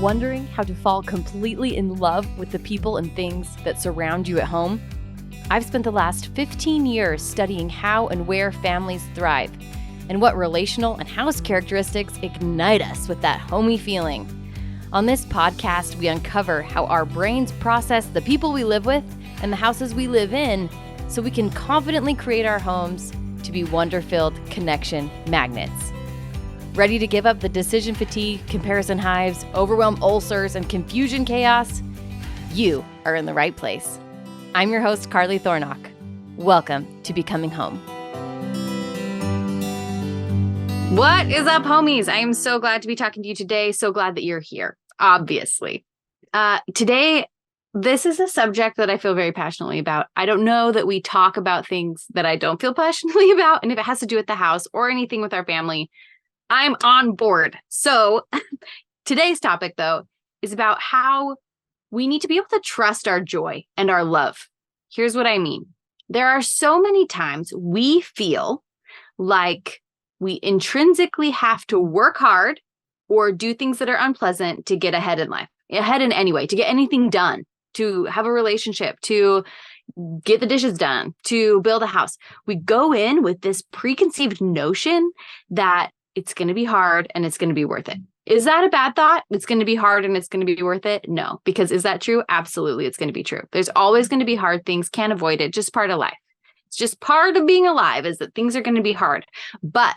Wondering how to fall completely in love with the people and things that surround you at home? I've spent the last 15 years studying how and where families thrive and what relational and house characteristics ignite us with that homey feeling. On this podcast, we uncover how our brains process the people we live with and the houses we live in so we can confidently create our homes to be wonder-filled connection magnets. Ready to give up the decision fatigue, comparison hives, overwhelm ulcers, and confusion chaos? You are in the right place. I'm your host, Carly Thornock. Welcome to Becoming Home. What is up, homies? I am so glad to be talking to you today. So glad that you're here, obviously. Today, this is a subject that I feel very passionately about. I don't know that we talk about things that I don't feel passionately about. And if it has to do with the house or anything with our family, I'm on board. So today's topic, though, is about how we need to be able to trust our joy and our love. Here's what I mean. There are so many times we feel like we intrinsically have to work hard or do things that are unpleasant to get ahead in life, ahead in any way, to get anything done, to have a relationship, to get the dishes done, to build a house. We go in with this preconceived notion that it's going to be hard and it's going to be worth it. Is that a bad thought? It's going to be hard and it's going to be worth it? No, because is that true? Absolutely, it's going to be true. There's always going to be hard things. Can't avoid it. Just part of life. It's just part of being alive is that things are going to be hard. But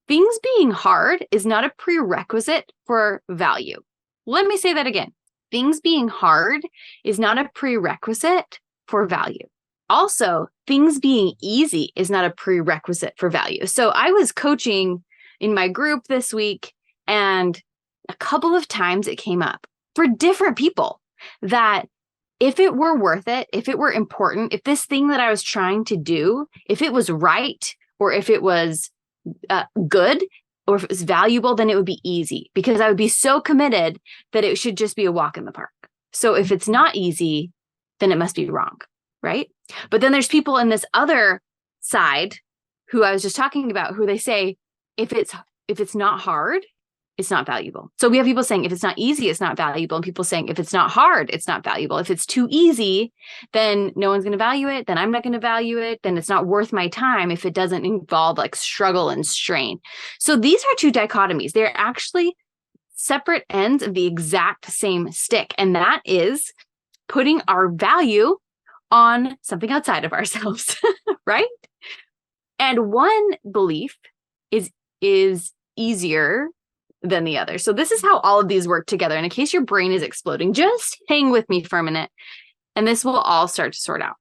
things being hard is not a prerequisite for value. Let me say that again. Things being hard is not a prerequisite for value. Also, things being easy is not a prerequisite for value. So I was coaching in my group this week, and a couple of times it came up for different people that if it were worth it, if it were important, if this thing that I was trying to do, if it was right, or if it was good, or if it was valuable, then it would be easy because I would be so committed that it should just be a walk in the park. So if it's not easy, then it must be wrong, right? But then there's people in this other side who I was just talking about who they say, if it's not hard, it's not valuable. So we have people saying if it's not easy, it's not valuable. And people saying if it's not hard, it's not valuable. If it's too easy, then no one's going to value it. Then I'm not going to value it. Then it's not worth my time if it doesn't involve like struggle and strain. So these are two dichotomies. They're actually separate ends of the exact same stick. And that is putting our value on something outside of ourselves, right? And one belief is easier than the other. So this is how all of these work together. And in case your brain is exploding, just hang with me for a minute, and this will all start to sort out.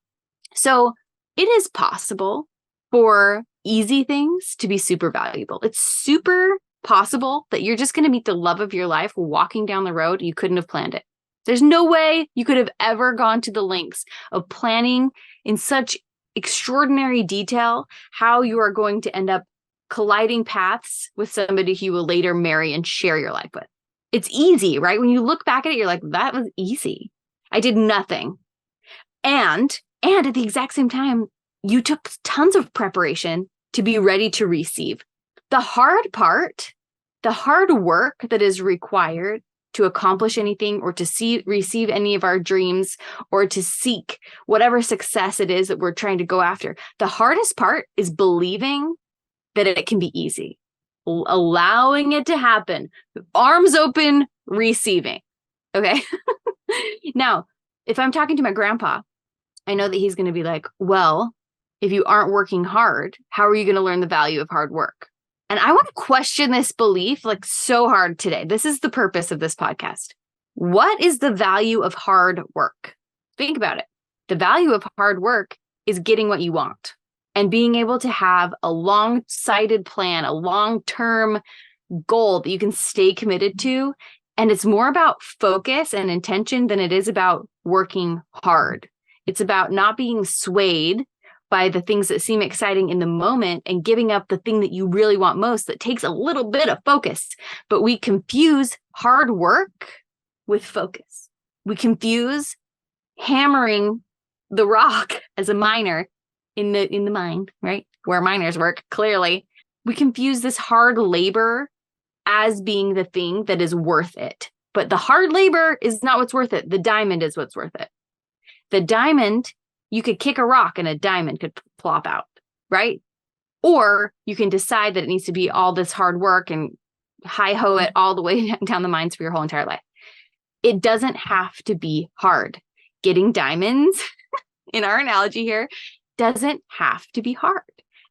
So it is possible for easy things to be super valuable. It's super possible that you're just going to meet the love of your life walking down the road. You couldn't have planned it. There's no way you could have ever gone to the lengths of planning in such extraordinary detail how you are going to end up colliding paths with somebody who you will later marry and share your life with. It's easy, right? When you look back at it, you're like, that was easy. I did nothing. And at the exact same time, you took tons of preparation to be ready to receive. The hard part, the hard work that is required to accomplish anything or to receive any of our dreams or to seek whatever success it is that we're trying to go after. The hardest part is believing that it can be easy, allowing it to happen, arms open, receiving. Okay. Now, if I'm talking to my grandpa, I know that he's going to be like, well, if you aren't working hard, how are you going to learn the value of hard work? And I want to question this belief like so hard today. This is the purpose of this podcast. What is the value of hard work? Think about it. The value of hard work is getting what you want. And being able to have a long-sighted plan, a long-term goal that you can stay committed to. And it's more about focus and intention than it is about working hard. It's about not being swayed by the things that seem exciting in the moment and giving up the thing that you really want most that takes a little bit of focus. But we confuse hard work with focus. We confuse hammering the rock as a miner in the mine, right? Where miners work, clearly. We confuse this hard labor as being the thing that is worth it. But the hard labor is not what's worth it. The diamond is what's worth it. The diamond, you could kick a rock and a diamond could plop out, right? Or you can decide that it needs to be all this hard work and hi-ho it all the way down the mines for your whole entire life. It doesn't have to be hard. Getting diamonds, in our analogy here, doesn't have to be hard.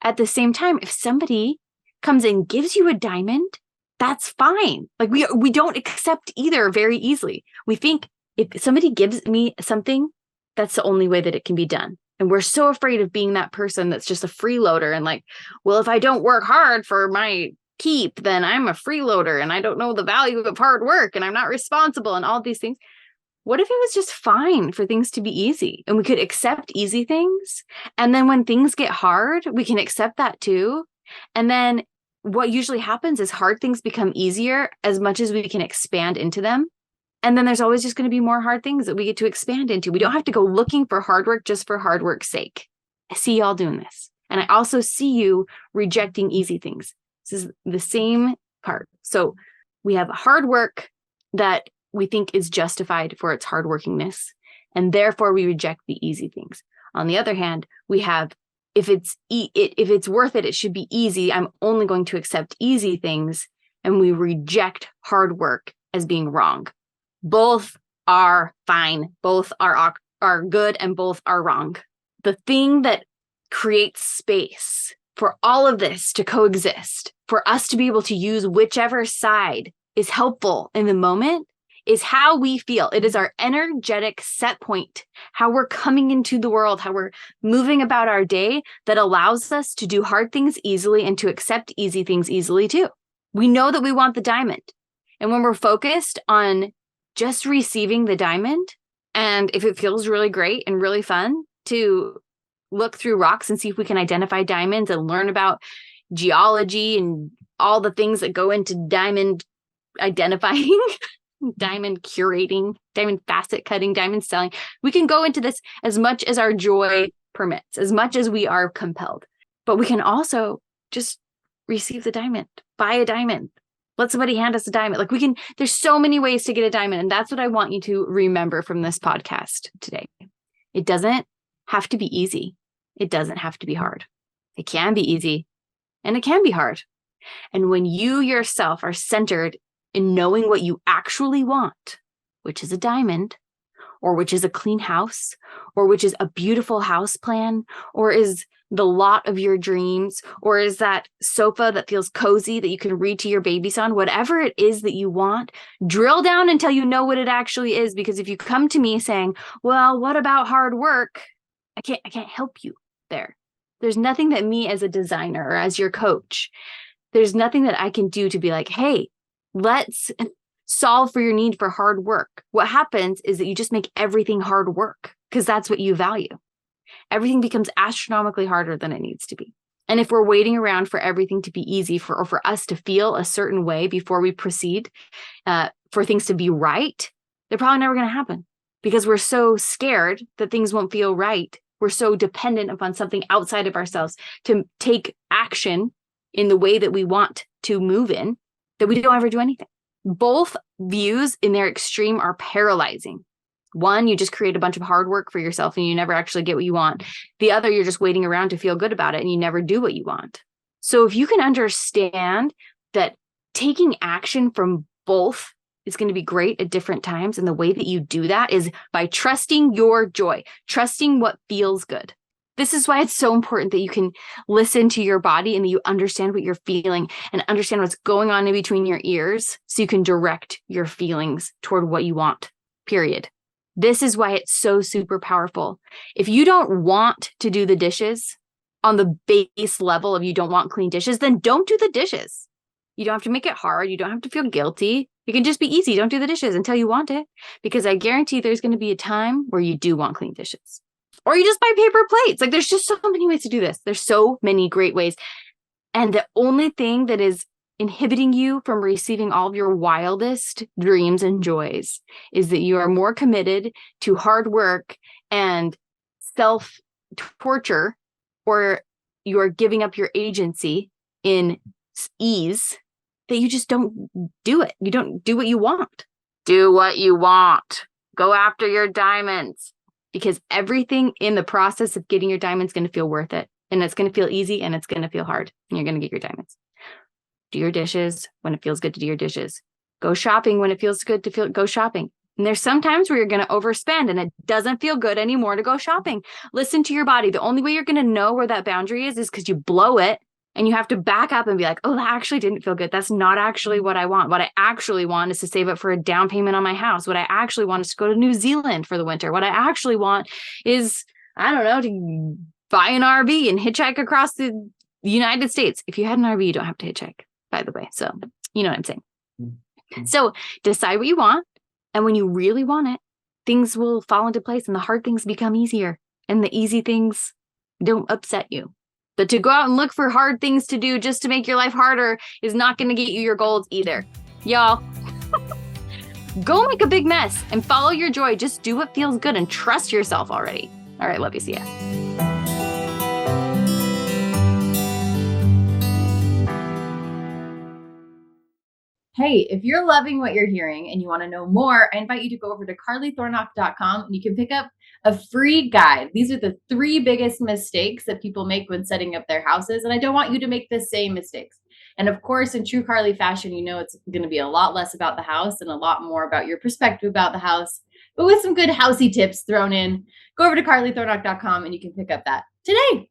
At the same time, if somebody comes and gives you a diamond, that's fine. Like we don't accept either very easily. We think if somebody gives me something, that's the only way that it can be done. And we're so afraid of being that person that's just a freeloader and like, well, if I don't work hard for my keep, then I'm a freeloader and I don't know the value of hard work and I'm not responsible and all these things. What if it was just fine for things to be easy and we could accept easy things? And then when things get hard, we can accept that too. And then what usually happens is hard things become easier as much as we can expand into them. And then there's always just going to be more hard things that we get to expand into. We don't have to go looking for hard work just for hard work's sake. I see y'all doing this. And I also see you rejecting easy things. This is the same part. So we have hard work that we think is justified for its hardworkingness, and therefore we reject the easy things. On the other hand, we have if it's worth it, it should be easy. I'm only going to accept easy things, and we reject hard work as being wrong. Both are fine. Both are good, and both are wrong. The thing that creates space for all of this to coexist, for us to be able to use whichever side is helpful in the moment, is how we feel. It is our energetic set point, how we're coming into the world, how we're moving about our day that allows us to do hard things easily and to accept easy things easily too. We know that we want the diamond. And when we're focused on just receiving the diamond, and if it feels really great and really fun to look through rocks and see if we can identify diamonds and learn about geology and all the things that go into diamond identifying, diamond curating, diamond facet cutting, diamond selling. We can go into this as much as our joy permits, as much as we are compelled. But we can also just receive the diamond, buy a diamond, let somebody hand us a diamond. Like there's so many ways to get a diamond. And that's what I want you to remember from this podcast today. It doesn't have to be easy. It doesn't have to be hard. It can be easy and it can be hard. And when you yourself are centered in knowing what you actually want, which is a diamond, or which is a clean house, or which is a beautiful house plan, or is the lot of your dreams, or is that sofa that feels cozy that you can read to your babies on, whatever it is that you want, drill down until you know what it actually is. Because if you come to me saying, well, what about hard work? I can't help you there. There's nothing that me as a designer or as your coach, there's nothing that I can do to be like, hey, let's solve for your need for hard work. What happens is that you just make everything hard work because that's what you value. Everything becomes astronomically harder than it needs to be. And if we're waiting around for everything to be easy or for us to feel a certain way before we proceed, for things to be right, they're probably never going to happen because we're so scared that things won't feel right. We're so dependent upon something outside of ourselves to take action in the way that we want to move in, that we don't ever do anything. Both views in their extreme are paralyzing. One, you just create a bunch of hard work for yourself and you never actually get what you want. The other, you're just waiting around to feel good about it and you never do what you want. So if you can understand that taking action from both is going to be great at different times, and the way that you do that is by trusting your joy, trusting what feels good. This is why it's so important that you can listen to your body and that you understand what you're feeling and understand what's going on in between your ears so you can direct your feelings toward what you want, period. This is why it's so super powerful. If you don't want to do the dishes on the base level of you don't want clean dishes, then don't do the dishes. You don't have to make it hard. You don't have to feel guilty. It can just be easy. Don't do the dishes until you want it, because I guarantee there's going to be a time where you do want clean dishes. Or you just buy paper plates. Like, there's just so many ways to do this. There's so many great ways. And the only thing that is inhibiting you from receiving all of your wildest dreams and joys is that you are more committed to hard work and self-torture, or you are giving up your agency in ease, that you just don't do it. You don't do what you want. Do what you want. Go after your diamonds, because everything in the process of getting your diamonds is going to feel worth it. And it's going to feel easy and it's going to feel hard. And you're going to get your diamonds. Do your dishes when it feels good to do your dishes. Go shopping when it feels good to go shopping. And there's some times where you're going to overspend and it doesn't feel good anymore to go shopping. Listen to your body. The only way you're going to know where that boundary is because you blow it. And you have to back up and be like, oh, that actually didn't feel good. That's not actually what I want. What I actually want is to save up for a down payment on my house. What I actually want is to go to New Zealand for the winter. What I actually want is, I don't know, to buy an RV and hitchhike across the United States. If you had an RV, you don't have to hitchhike, by the way. So you know what I'm saying. Mm-hmm. So decide what you want. And when you really want it, things will fall into place and the hard things become easier and the easy things don't upset you. But to go out and look for hard things to do just to make your life harder is not going to get you your goals either. Y'all, go make a big mess and follow your joy. Just do what feels good and trust yourself already. All right, love you. See ya. Hey, if you're loving what you're hearing and you want to know more, I invite you to go over to carlythornock.com and you can pick up a free guide. These are the 3 biggest mistakes that people make when setting up their houses. And I don't want you to make the same mistakes. And of course, in true Carly fashion, you know it's going to be a lot less about the house and a lot more about your perspective about the house, but with some good housey tips thrown in. Go over to carlythornock.com and you can pick up that today.